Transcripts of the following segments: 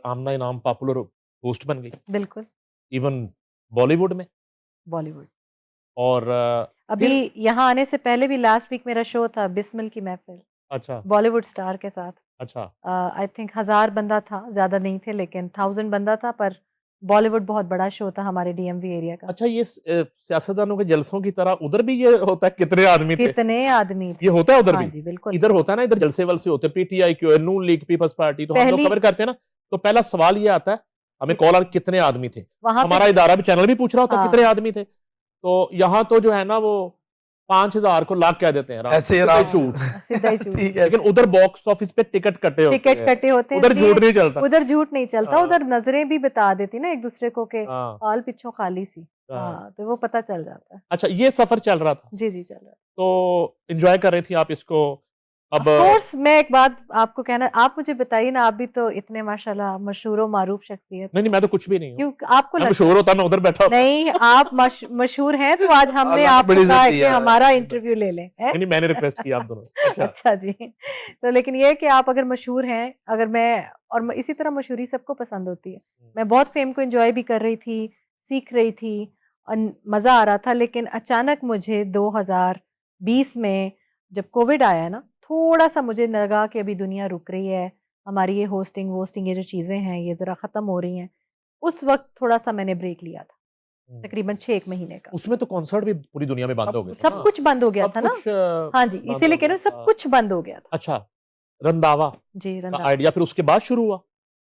आमना इनाम popular host बन गई, बिल्कुल, इवन बॉलीवुड में। बॉलीवुड। और अभी फिर यहाँ आने से पहले भी लास्ट वीक मेरा शो था बिस्मिल की महफ़िल, अच्छा, बॉलीवुड स्टार के साथ। अच्छा, आई थिंक 1000 बंदा था, ज़्यादा नहीं थे लेकिन 1000 बंदा था, पर बॉलीवुड बहुत बड़ा शो था हमारे डीएमवी एरिया का। अच्छा ये सियासतदानों के जलसों की तरह उधर भी ये होता है, कितने आदमी थे? कितने आदमी ये थे। होता है उधर हाँ भी? जी, बिल्कुल। इधर होता है ना, इधर जलसे-वलसे होते हैं, पीटीआई क्यों है, नून लीग, पीपल्स पार्टी, तो हम लोग पहली कवर करते हैं ना, तो पहला सवाल ये आता है, हमें कित कॉल आ कितने आदमी थे? वहाँ पे हमारा इदारा भी, चैनल भी पूछ रहा होता है, कितने हाँ, आदमी थे? तो यहाँ तो जो है ना वो 5000 को लाख कह देते हैं, राम ऐसे ही सीधा ही आराम झूठ। सीधा ही झूठ। ठीक है लेकिन ऐसे। उधर बॉक्स ऑफिस पे टिकट कटे होते टिकट हैं, कटे होते हैं उधर झूठ इसलिए नहीं चलता। उधर झूठ नहीं चलता, हाँ, उधर नज़रें भी बता देती ना एक-दूसरे को कि हाँ, हाल पिछों खाली सी। हाँ। हाँ, तो वो पता चल जाता है। अच्छा ये सफर चल रहा था, जी, जी, चल रहा है। तो एन्जॉय कर रही थी आप इसको। अब ऑफ कोर्स मैं एक बात आपको कहना आप मुझे बताइए ना, आप भी तो इतने माशाल्लाह मशहूर व मारूफ शख्सियत नहीं, नहीं हैं। मैं तो कुछ भी नहीं हूँ। क्यों आपको मैं लगता मशहूर है? होता मैं उधर बैठा होता। नहीं, आप मशहूर हैं तो आज हमने अल्लाह ने आपको बड़ी कहा इज़्ज़त है दी कि है। हमारा इंटरव्यू ले लें, हैं? नहीं, नहीं मैंने रिक्वेस्ट की आप दोनों से। अच्छा, अच्छा जी। तो लेकिन ये है कि आप अगर मशहूर हैं, अगर मैं और इसी तरह मशहूरी सबको पसंद होती है। मैं बहुत फ़ेम को एन्जॉय भी कर रही थी, सीख रही थी मज़ा आ रहा था, लेकिन अचानक मुझे 2020 में जब कोविड आया ना, थोड़ा-सा मुझे लगा कि अभी दुनिया रुक रही है, हमारी ये होस्टिंग ये जो चीज़ें हैं, ये ज़रा ख़त्म हो रही हैं। उस वक़्त थोड़ा-सा मैंने ब्रेक लिया था, हुँ। तकरीबन 6-1 महीने का। उसमें तो कॉन्सर्ट भी पूरी दुनिया में बंद हो गए थे सब ना? कुछ बंद हो गया सब था ना? कुछ हाँ जी, बंद इसीलिए हो कह गया रही हूँ सब था। कुछ बंद हो गया था। अच्छा, रंधावा जी, का रंधावा। आइडिया फिर उसके बाद शुरू हुआ?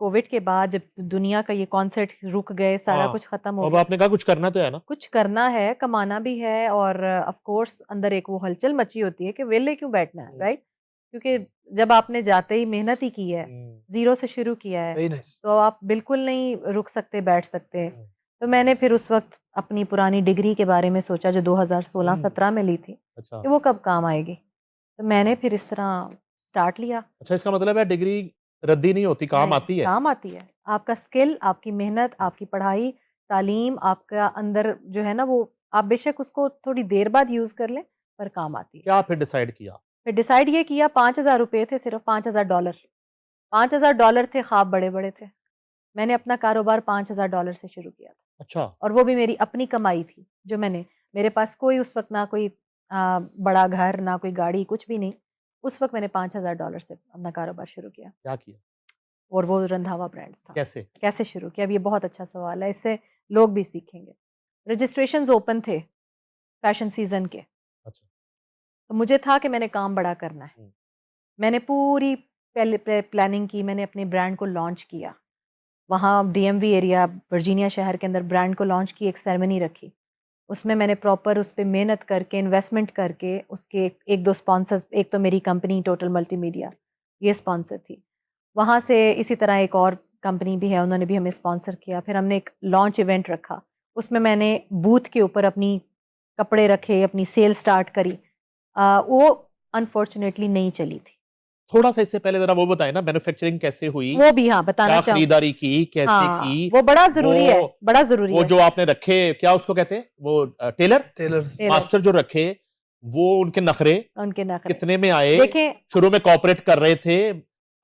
कोविड के बाद जब दुनिया का ये कॉन्सर्ट रुक गए, सारा हाँ, कुछ खत्म तो हो अब गया। आपने कहा कुछ करना तो है ना? कुछ करना है, कमाना भी है और ऑफ कोर्स अंदर एक वो हलचल मची होती है कि वेले क्यों बैठना है, हुँ, राइट? क्योंकि जब आपने जाते ही मेहनत ही की है, हुँ, ज़ीरो से शुरू किया है, वेरी नाइस। तो आप बिल्कुल नहीं रुक सकते, बैठ सकते। हुँ, तो मैंने फिर उस वक़्त अपनी पुरानी डिग्री के बारे में सोचा जो हुँ, 2016-17 में ली थी, अच्छा। कि वो कब काम आएगी। तो मैंने फिर इस तरह स्टार्ट लिया। अच्छा इसका मतलब है डिग्री रद्दी नहीं होती, काम नहीं, आती है। काम आती है। आपका स्किल, आपकी मेहनत, आपकी पढ़ाई, तालीम, आपका अंदर जो है ना वो आप बेशक उसको थोड़ी देर बाद यूज़ कर लें, पर काम आती है। क्या फिर डिसाइड किया? फिर डिसाइड ये किया $5000 थे सिर्फ़ $5000 $5000 थे, ख्वाब बड़े-बड़े थे। मैंने अपना कारोबार $5000 से शुरू किया था अच्छा, और वो भी मेरी अपनी कमाई थी, जो मैंने मेरे पास कोई उस वक़्त ना कोई बड़ा घर, ना कोई गाड़ी, कुछ भी नहीं। उस वक़्त मैंने $5000 से अपना कारोबार शुरू किया। क्या किया? और वो रंधावा ब्रांड्स था। कैसे? कैसे शुरू किया? अब ये बहुत अच्छा सवाल है, इससे लोग भी सीखेंगे। रजिस्ट्रेशंस ओपन थे फैशन सीज़न के, अच्छा, तो मुझे था कि मैंने काम बड़ा करना है। हुँ, मैंने पूरी पहले प्लानिंग की, मैंने अपने ब्रांड को लॉन्च किया। वहाँ डीएमवी एरिया, वर्जीनिया शहर के अंदर ब्रांड को लॉन्च की, एक सेरेमनी रखी। उसमें मैंने प्रॉपर उस पे मेहनत करके, इन्वेस्टमेंट करके, उसके 1-2 स्पॉन्सर्स, एक तो मेरी कंपनी टोटल मल्टीमीडिया, ये स्पॉन्सर थी। वहाँ से इसी तरह एक और कंपनी भी है, उन्होंने भी हमें स्पॉन्सर किया। फिर हमने एक लॉन्च इवेंट रखा, उसमें मैंने बूथ के ऊपर अपनी कपड़े रखे, अपनी सेल स्टार्ट करी। वो अनफॉर्चुनेटली नहीं चली थी। थोड़ा-सा इससे पहले ज़रा वो बताएँ ना मैन्युफैक्चरिंग कैसे हुई? वो भी हाँ, बताना क्या चाहूँ खरीदारी की, कैसे हाँ, की? वो बड़ा वो ज़रूरी है, बड़ा ज़रूरी वो है। जो आपने रखे क्या उसको कहते हैं? वो टेलर? टेलर्स। टेलर्स, मास्टर जो रखे, वो उनके नखरे उनके नखरे। कितने में आए? देखें शुरू में कोऑपरेट कर रहे थे,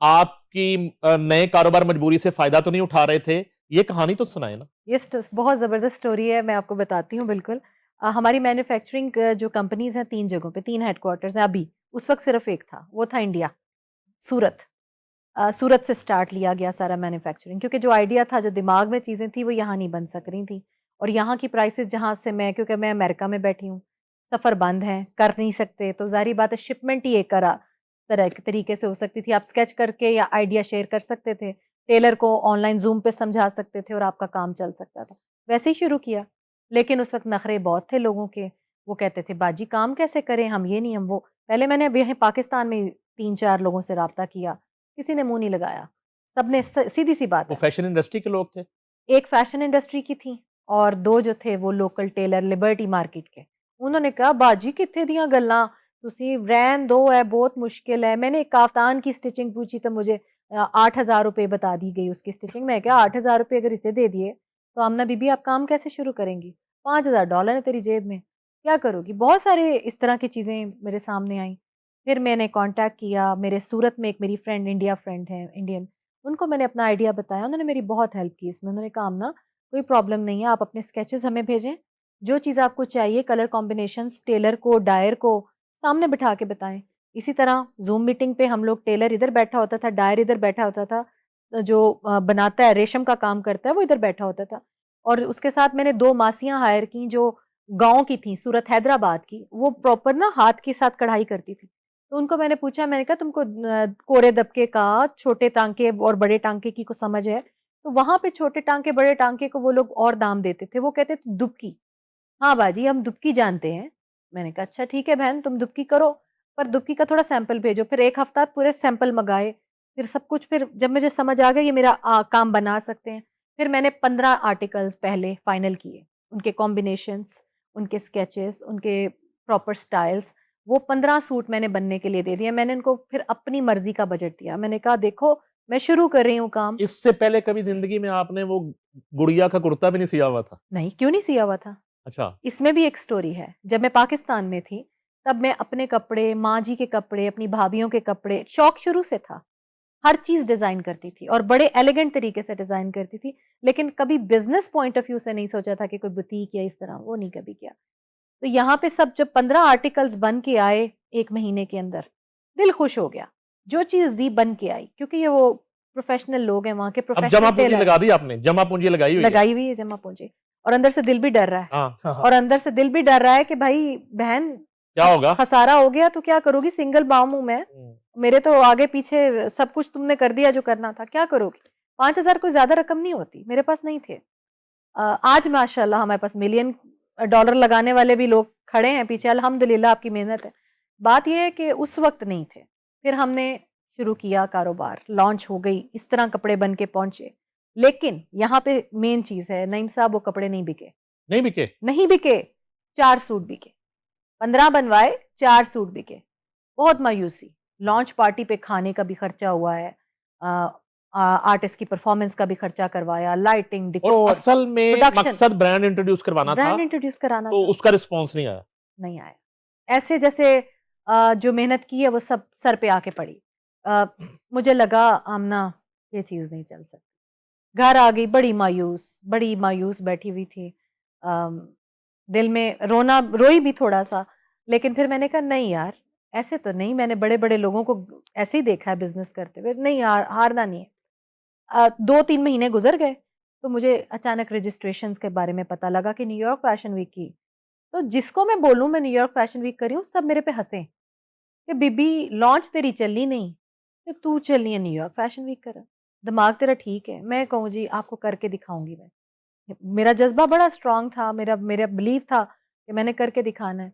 आपकी नए कारोबार मजबूरी से फ़ायदा तो नहीं उठा रहे थे? ये कहानी तो सुनाएँ ना। ये बहुत ज़बरदस्त स्टोरी है, मैं आपको बताती हूँ बिल्कुल। हमारी मैन्युफैक्चरिंग जो कंपनीज़ हैं 3 जगहों पे, 3 हेडक्वार्टर्स हैं अभी, उस वक़्त सिर्फ़ 1 था, वो था इंडिया, सूरत। सूरत से स्टार्ट लिया गया सारा मैन्युफैक्चरिंग क्योंकि जो आइडिया था, जो दिमाग में चीज़ें थी, वो यहाँ नहीं बन सक रही थी और यहाँ की प्राइसेज़ जहाँ से मैं क्योंकि मैं अमेरिका में बैठी हूँ, सफ़र बंद हैं, कर नहीं सकते, तो ज़ाहिर बात है शिपमेंट ही एक तरह के तरीके से हो सकती थी। आप स्केच करके या आइडिया शेयर कर सकते थे, टेलर को ऑनलाइन ज़ूम पे समझा सकते थे और आपका काम चल सकता था। वैसे ही शुरू किया, लेकिन उस वक़्त नखरे बहुत थे लोगों के। वो कहते थे, "बाजी काम कैसे करें? हम ये नहीं, हम वो।" पहले मैंने अब यहीं पाकिस्तान में 3-4 लोगों से राब्ता किया, किसी ने मुँह नहीं लगाया। सबने सीधी-सी बात वो है। फैशन इंडस्ट्री के लोग थे? एक फैशन इंडस्ट्री की थी और 2 जो थे वो लोकल टेलर लिबर्टी मार्केट के। उन्होंने कहा बाजी कित्थे दियां गल्लां तुसी रहन दो है बहुत मुश्किल है। मैंने एक काफ्तान की स्टिचिंग पूछी तो मुझे 8000 रुपए बता दी गई उसकी स्टिचिंग। मैं क्या 8000 रुपए अगर इसे दे दिए तो आमना बीबी आप काम कैसे शुरू करेंगी? $5000 है तेरी जेब में, क्या करोगी? बहुत सारे इस तरह की चीज़ें मेरे सामने आई। फिर मैंने कॉन्टैक्ट किया, मेरे सूरत में एक मेरी फ्रेंड इंडिया फ्रेंड है इंडियन, उनको मैंने अपना आइडिया बताया, उन्होंने मेरी बहुत हेल्प की इसमें। उन्होंने कहा आमना कोई प्रॉब्लम नहीं है, आप अपने स्केचेस हमें भेजें, जो चीज़ आपको चाहिए कलर कॉम्बिनेशंस टेलर को डायर को सामने बिठा के बताएं। इसी तरह जूम मीटिंग पे हम लोग टेलर इधर बैठा होता था, डायर इधर बैठा होता था, जो बनाता है रेशम का काम करता है वो इधर बैठा होता था। और उसके साथ मैंने 2 मासियाँ हायर की जो गाँव की थी, सूरत हैदराबाद की, वो प्रॉपर ना हाथ के साथ कढ़ाई करती थी। तो उनको मैंने पूछा, मैंने कहा तुमको कोरे दबके का छोटे टांके और बड़े टांके की को समझ है? तो वहाँ पे छोटे टांके बड़े टांके को वो लोग और दाम देते थे, वो कहते थे दुबकी। हाँ बाजी हम दुबकी जानते हैं। मैंने कहा अच्छा ठीक है बहन तुम दुबकी करो, पर दुबकी का थोड़ा सैंपल भेजो। फिर 1 हफ्ता पूरे सैंपल मँगाए, फिर सब कुछ, फिर जब मुझे समझ आ गया ये मेरा काम बना सकते हैं, फिर मैंने 15 आर्टिकल्स पहले फाइनल किए। उनके कॉम्बिनेशंस, उनके स्केचेस, उनके प्रॉपर स्टाइल्स, वो 15 सूट मैंने बनने के लिए दे दिए। मैंने उनको फिर अपनी मर्ज़ी का बजट दिया। मैंने कहा देखो मैं शुरू कर रही हूँ काम। इससे पहले कभी ज़िंदगी में आपने वो गुड़िया का कुर्ता भी नहीं सिया हुआ था? नहीं, क्यों नहीं सिया हुआ था? अच्छा। इसमें भी एक स्टोरी है। जब मैं पाकिस्तान में थी, तब मैं अपने कपड़े, माँ जी के कपड़े, अपनी भाभीयों के कपड़े, शौक शुरू से था। हर चीज़ डिज़ाइन करती थी और बड़े एलिगेंट तरीके से डिज़ाइन करती थी। लेकिन कभी बिज़नेस पॉइंट ऑफ व्यू से नहीं सोचा था कि कोई बुटीक या इस तरह, वो नहीं कभी किया। तो यहाँ पे सब जब 15 आर्टिकल्स बन के आए 1 महीने के अंदर, दिल खुश हो गया। जो चीज़ दी बन के आई, क्योंकि ये वो प्रोफ़ेशनल लोग हैं, वहाँ के अब जमा प्रोफ़ेशनल पूँजी टेलर लगा हैं। दी आपने, जमा पूँजी लगाई हुई है। लगाई हुई है जमा पूँजी, और अंदर से दिल भी डर रहा है। हाँ, हाँ, हाँ। और अंदर से दिल भी डर रहा है कि भाई बहन क्या होगा? खसारा हो गया तो क्या करोगी? सिंगल मॉम हूँ मैं, मेरे तो आगे पीछे सब कुछ तुमने कर दिया जो करना था, क्या करोगी? 5,000 कोई ज़्यादा रकम नहीं होती, मेरे पास नहीं थे। आज माशाल्लाह हमारे पास मिलियन डॉलर लगाने वाले भी लोग खड़े हैं पीछे, अल्हम्दुलिल्लाह आपकी मेहनत है। बात ये है कि उस वक़्त नहीं थे। फिर हमने शुरू किया कारोबार, लॉन्च हो गई, इस तरह कपड़े बन के पहुँचे। लेकिन यहाँ पे मेन चीज़ है, नईम साहब वो कपड़े नहीं बिके। नहीं बिके? नहीं बिके, 4 सूट बिके। 15 बनवाए, 4 सूट बिके। बहुत मायूसी। लॉन्च पार्टी पे खाने का भी खर्चा हुआ है। आर्टिस्ट की परफॉर्मेंस का भी खर्चा करवाया, लाइटिंग, और डेकोर, असल में प्रोडक्शन। मकसद ब्रांड इंट्रोड्यूस करवाना था, ब्रांड इंट्रोड्यूस कराना तो था, उसका रिस्पॉन्स नहीं आया। नहीं आया। ऐसे जैसे जो मेहनत की है वो सब सर पे आके पड़ी। मुझे लगा आमना ये चीज़ नहीं चल सकती। घर आ गई बड़ी मायूस बैठी हुई थी। दिल में रोना रोई भी थोड़ा-सा, लेकिन फिर मैंने कहा नहीं यार, ऐसे तो नहीं, मैंने बड़े-बड़े लोगों को ऐसे ही देखा है बिज़नेस करते हुए, नहीं यार हारना नहीं है। 2-3 महीने गुज़र गए, तो मुझे अचानक रजिस्ट्रेशंस के बारे में पता लगा कि न्यूयॉर्क फैशन वीक की। तो जिसको मैं बोलूँ मैं न्यूयॉर्क फैशन वीक कर रही हूँ, सब मेरे पे हँसे कि बीबी लॉन्च तेरी चली नहीं, तो तू चलनी है न्यूयॉर्क फैशन वीक कर। दिमाग तेरा ठीक है? मैं कहूँ जी आपको करके दिखाऊँगी मैं। मेरा जज़्बा बड़ा स्ट्रॉन्ग था, मेरा मेरा बिलीव था कि मैंने करके दिखाना है।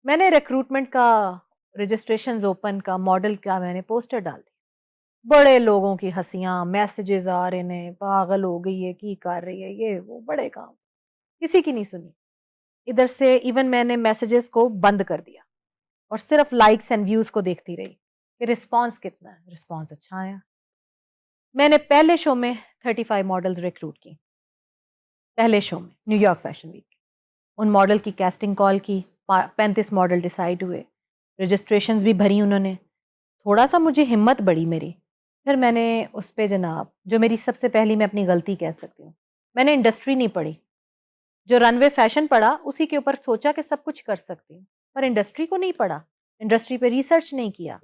मैंने रिक्रूटमेंट का, रजिस्ट्रेशंस ओपन का, मॉडल का मैंने पोस्टर डाल दिया। बड़े लोगों की हँसियाँ, मैसेजेस आ रहे ने, पागल हो गई है, की कर रही है, ये वो बड़े काम। किसी की नहीं सुनी। इधर से इवन मैंने मैसेजेस को बंद कर दिया और सिर्फ लाइक्स एंड व्यूज़ को देखती रही कि रिस्पॉन्स कितना है। रिस्पॉन्स अच्छा आया। मैंने पहले शो में 35 मॉडल्स रिक्रूट की। पहले शो में न्यूयॉर्क फैशन वीक। उन मॉडल की कैस्टिंग कॉल की, 35 मॉडल डिसाइड हुए, रजिस्ट्रेशंस भी भरी उन्होंने। थोड़ा-सा मुझे हिम्मत बढ़ी मेरी। फिर मैंने उस पे जनाब, जो मेरी सबसे पहली मैं अपनी गलती कह सकती हूँ, मैंने इंडस्ट्री नहीं पढ़ी। जो रनवे फैशन पढ़ा, उसी के ऊपर सोचा कि सब कुछ कर सकती हूँ, पर इंडस्ट्री को नहीं पढ़ा, इंडस्ट्री पे रिसर्च नहीं किया।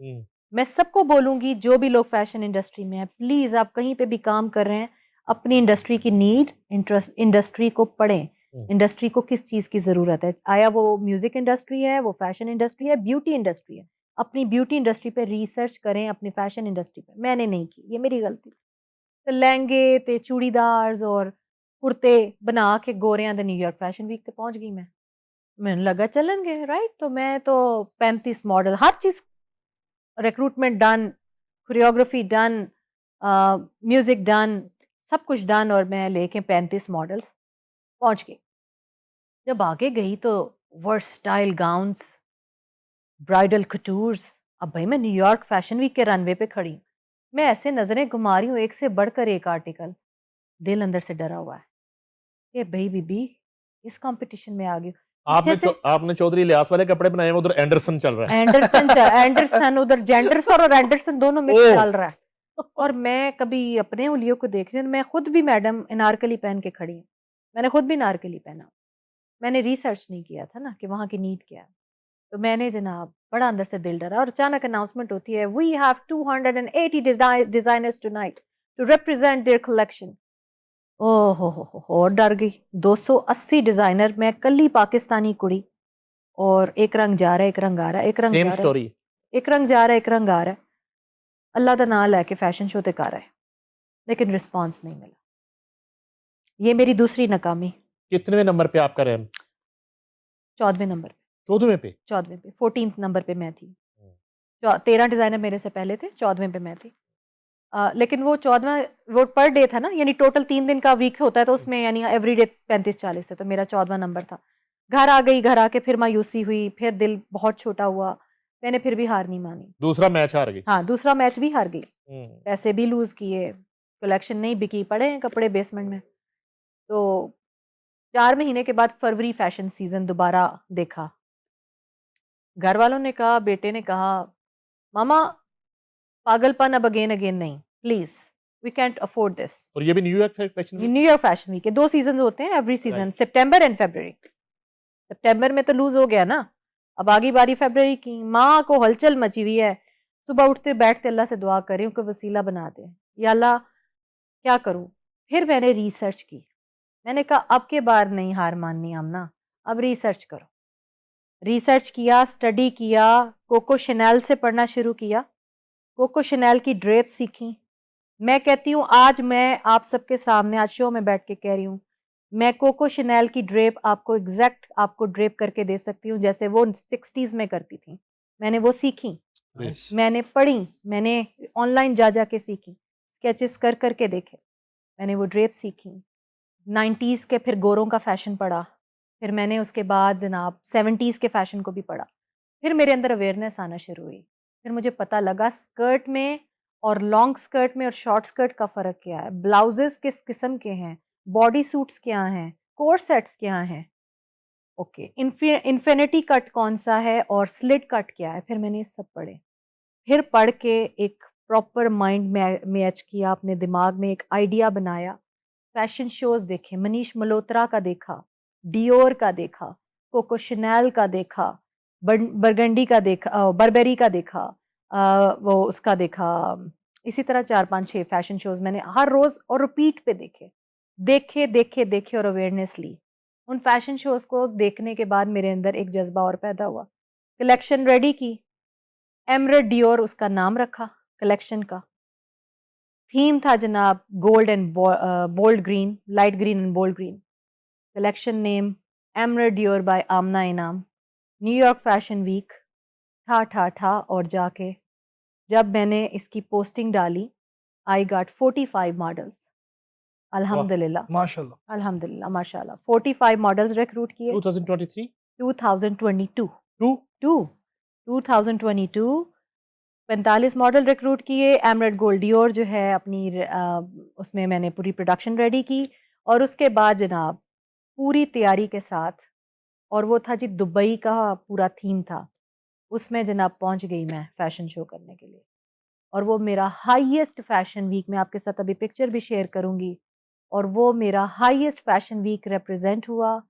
मैं सबको बोलूँगी जो भी लोग फैशन इंडस्ट्री में हैं, प्लीज़ आप कहीं पे भी काम कर रहे हैं, अपनी इंडस्ट्री की नीड, इंटरेस्ट, इंडस्ट्री को पढ़ें। इंडस्ट्री को किस चीज़ की ज़रूरत है, आया वो म्यूज़िक इंडस्ट्री है, वो फैशन इंडस्ट्री है, ब्यूटी इंडस्ट्री है। अपनी ब्यूटी इंडस्ट्री पे रिसर्च करें, अपनी फैशन इंडस्ट्री पे। मैंने नहीं की, ये मेरी गलती थी। ते लहंगे ते चूड़ीदार्स और कुर्ते बना के गोरियां दे न्यूयॉर्क फैशन वीक ते पहुंच गई मैं। मैंने लगा चलेंगे राइट, तो मैं तो 35 मॉडल, हर चीज़, recruitment done, choreography done, music done, सब कुछ डन, और मैं लेके 35 मॉडल्स पहुंच गई। जब आगे गई तो वर्सटाइल गाउन्स, ब्राइडल कटूर्स। अब भाई मैं न्यूयॉर्क फैशन वीक के रनवे पे खड़ी हूँ, मैं ऐसे नजरें घुमा रही हूँ, एक से बढ़कर एक आर्टिकल। दिल अंदर से डरा हुआ है कि भाई बीबी इस कंपटीशन में आ गई। पीछे से आपने चौधरी इलियास वाले कपड़े बनाए हैं, उधर एंडरसन चल रहा है। एंडरसन उधर जेंडरसन और एंडरसन दोनों मिक्स ओह! चल रहा है। और मैं कभी अपने उंगलियों को देख रही हूँ, मैं खुद भी मैडम अनारकली पहन के खड़ी हूँ। मैंने खुद भी अनारकली पहना। मैंने रिसर्च नहीं किया था ना कि वहाँ की नीड क्या है। तो मैंने जनाब बड़ा अंदर से दिल डरा और अचानक अनाउंसमेंट होती है, we have 280 designers tonight to represent their collection. ओह हो और डर गई। 280 डिजाइनर, मैं कल्ली पाकिस्तानी कुड़ी, और एक रंग जा रहा है, एक रंग आ रहा है, एक रंग सेम जा रहा है, स्टोरी। एक रंग जा रहा है, एक रंग आ रहा है। अल्लाह दा नाम लेके फैशन शो ते कर रहा है, लेकिन रिस्पांस नहीं मिला। ये मेरी दूसरी नाकामी। कितने नंबर पे आपका रैंक? 14वें नंबर पे। 14वें पे? 14वें पे, 14th नंबर पे मैं थी। 13 डिजाइनर मेरे से पहले थे, 14वें पे मैं थी। लेकिन वो 14वां, वो पर डे था ना, यानी टोटल 3 दिन का वीक होता है, तो उसमें यानी एवरी डे 35-40 है, तो मेरा 14वां नंबर था। घर आ गई, घर आके फिर मायूसी हुई, फिर दिल बहुत छोटा हुआ। मैंने फिर भी हार नहीं मानी। दूसरा मैच हार गई। हाँ, दूसरा मैच भी हार गई। हम्म। पैसे भी लूज़ किए, कलेक्शन नहीं बिकी, पड़े हैं कपड़े बेसमेंट में। तो 4 महीने के बाद फरवरी फैशन सीज़न दोबारा देखा। घर वालों ने कहा, बेटे ने कहा, "मामा, पागलपन अब अगेन अगेन नहीं, please, we can't afford this." और ये भी New York fashion week? New Year fashion week के 2 सीज़न्स होते हैं एवरी सीज़न, राइट। सितंबर एंड फरवरी। सितंबर में तो लूज़ हो गया ना, अब आगी बारी फरवरी की। माँ को हलचल मची हुई है। सुबह उठते बैठते अल्लाह से दुआ कर रही हूँ कि वसीला बना दे। या अल्लाह, क्या करूँ? फिर मैंने रिसर्च की। मैंने कहा अब के बार नहीं हार माननी आमना, अब रिसर्च करो। रिसर्च किया, स्टडी किया, कोको शैनल से पढ़ना शुरू किया। कोको शैनल की ड्रेप सीखी। मैं कहती हूँ आज मैं आप सबके सामने आज शो में बैठ के कह रही हूँ, मैं कोको शैनल की ड्रेप आपको एग्जैक्ट आपको ड्रेप करके दे सकती हूँ जैसे वो 60s में करती थी। मैंने वो सीखी, नाइस। मैंने पढ़ी, मैंने ऑनलाइन जा जा के सीखी, स्केचेस कर करके देखे, मैंने वो ड्रेप सीखी। 90s के फिर गोरों का फैशन पढ़ा, फिर मैंने उसके बाद जनाब 70s के फैशन को भी पढ़ा। फिर मेरे अंदर अवेयरनेस आना शुरू हुई। फिर मुझे पता लगा स्कर्ट में और लॉन्ग स्कर्ट में और शॉर्ट स्कर्ट का फ़र्क क्या है, ब्लाउजेस किस किस्म के हैं, बॉडी सूट्स क्या हैं, कोर सेट्स क्या हैं, ओके, इन्फिनिटी कट कौन सा है और स्लिट कट क्या है। फिर मैंने ये सब पढ़े। फिर पढ़ के एक प्रॉपर माइंड मैच किया, अपने दिमाग में एक आइडिया बनाया। फैशन शोज़ देखे, मनीष मल्होत्रा का देखा, डियोर का देखा, कोको शैनल का देखा, बरगंडी का देखा, बर्बेरी का देखा, वो उसका देखा। इसी तरह 4-5-6 फैशन शोज़ मैंने हर रोज़ और रिपीट पे देखे। देखे, देखे, देखे और अवेयरनेस ली। उन फैशन शोज़ को देखने के बाद मेरे अंदर एक जज़्बा और पैदा हुआ। कलेक्शन रेडी की, एमरेट डियोर उसका नाम रखा कलेक्शन का। थीम था जनाब gold and bold green, light green and bold green. Collection name एमरेट डियोर by Amna Inam. New York fashion week ठा और जाके जब मैंने इसकी पोस्टिंग डाली, आई गॉट 45 मॉडल्स। अल्हम्दुलिल्लाह, माशाल्लाह। अल्हम्दुलिल्लाह, माशाल्लाह। 45 मॉडल्स रिक्रूट किए। 2023? 2022 2? 2 2022 45 मॉडल रिक्रूट किए। एमरेट गोल्ड डियोर जो है अपनी उसमें मैंने पूरी प्रोडक्शन रेडी की और उसके बाद जनाब पूरी तैयारी के साथ, और वो था जी दुबई का पूरा थीम था, उसमें जनाब पहुंच गई मैं फैशन शो करने के लिए। और वो मेरा हाईएस्ट फैशन वीक, मैं आपके साथ अभी पिक्चर भी शेयर करूंगी, और वो मेरा हाईएस्ट फैशन वीक रिप्रेजेंट हुआ।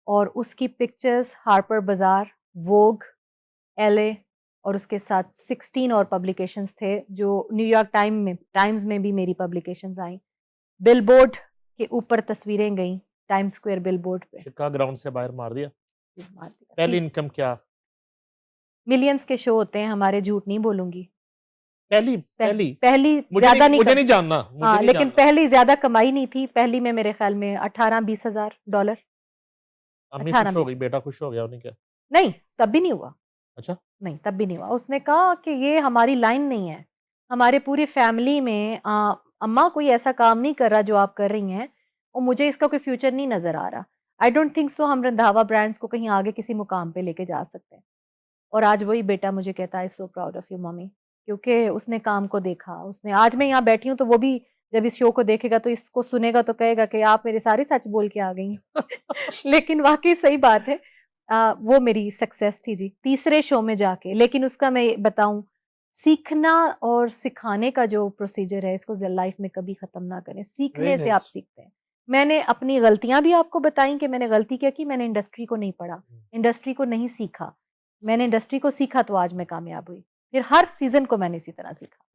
और उसकी पिक्चर्स हार्पर बाजार, वोग, एलए और उसके साथ 16 और पब्लिकेशंस थे जो न्यूयॉर्क टाइम्स में भी मेरी पब्लिकेशंस आई। बिलबोर्ड के ऊपर तस्वीरें गईं, टाइम स्क्वायर बिलबोर्ड पे। शिका ग्राउंड से बाहर मार दिया। मार दिया। पहली इनकम क्या? मिलियंस के शो होते हैं हमारे, झूठ नहीं बोलूंगी। पहली पहली पहली मुझे ज्यादा नहीं, मुझे कम, नहीं जानना, मुझे हाँ, नहीं लेकिन जानना। पहली ज्यादा कमाई नहीं थी। पहली में मेरे ख्याल में 18-20 हजार डॉलर। अम्मी 18 खुश हो 20 गई, बेटा खुश हो गया, उन्हें क्या? नहीं, तब भी नहीं हुआ। अच्छा। नहीं, तब भी नहीं हुआ। उसने कहा कि ये हमारी लाइन नहीं है। हमारे पूरी फैमिली में अम्मा कोई ऐसा काम नहीं कर रहा जो आप कर रही हैं, और मुझे इसका कोई फ्यूचर नहीं नज़र आ रहा। आई डोंट थिंक सो हम रंधावा ब्रांड्स को कहीं आगे किसी मुकाम पे लेके जा सकते हैं। और आज वही बेटा मुझे कहता है, so proud of you mummy, क्योंकि उसने काम को देखा। उसने, आज मैं यहाँ बैठी हूँ तो वो भी जब इस शो को देखेगा तो इसको सुनेगा तो कहेगा कि आप मेरे सारे सच बोल के आ गई हैं। लेकिन वाकई सही बात है। वो मेरी सक्सेस थी जी तीसरे शो में जाके। लेकिन उसका मैं बताऊं, सीखना और सिखाने का जो प्रोसीजर है इसको लाइफ में कभी ख़त्म ना करें, सीखने वेरी से आप नाइस। सीखते हैं। मैंने अपनी गलतियाँ भी आपको बताई कि मैंने गलती क्या की, मैंने इंडस्ट्री को नहीं पढ़ा, इंडस्ट्री को नहीं सीखा। मैंने इंडस्ट्री को सीखा तो आज मैं कामयाब हुई। फिर हर सीज़न को मैंने इसी तरह सीखा।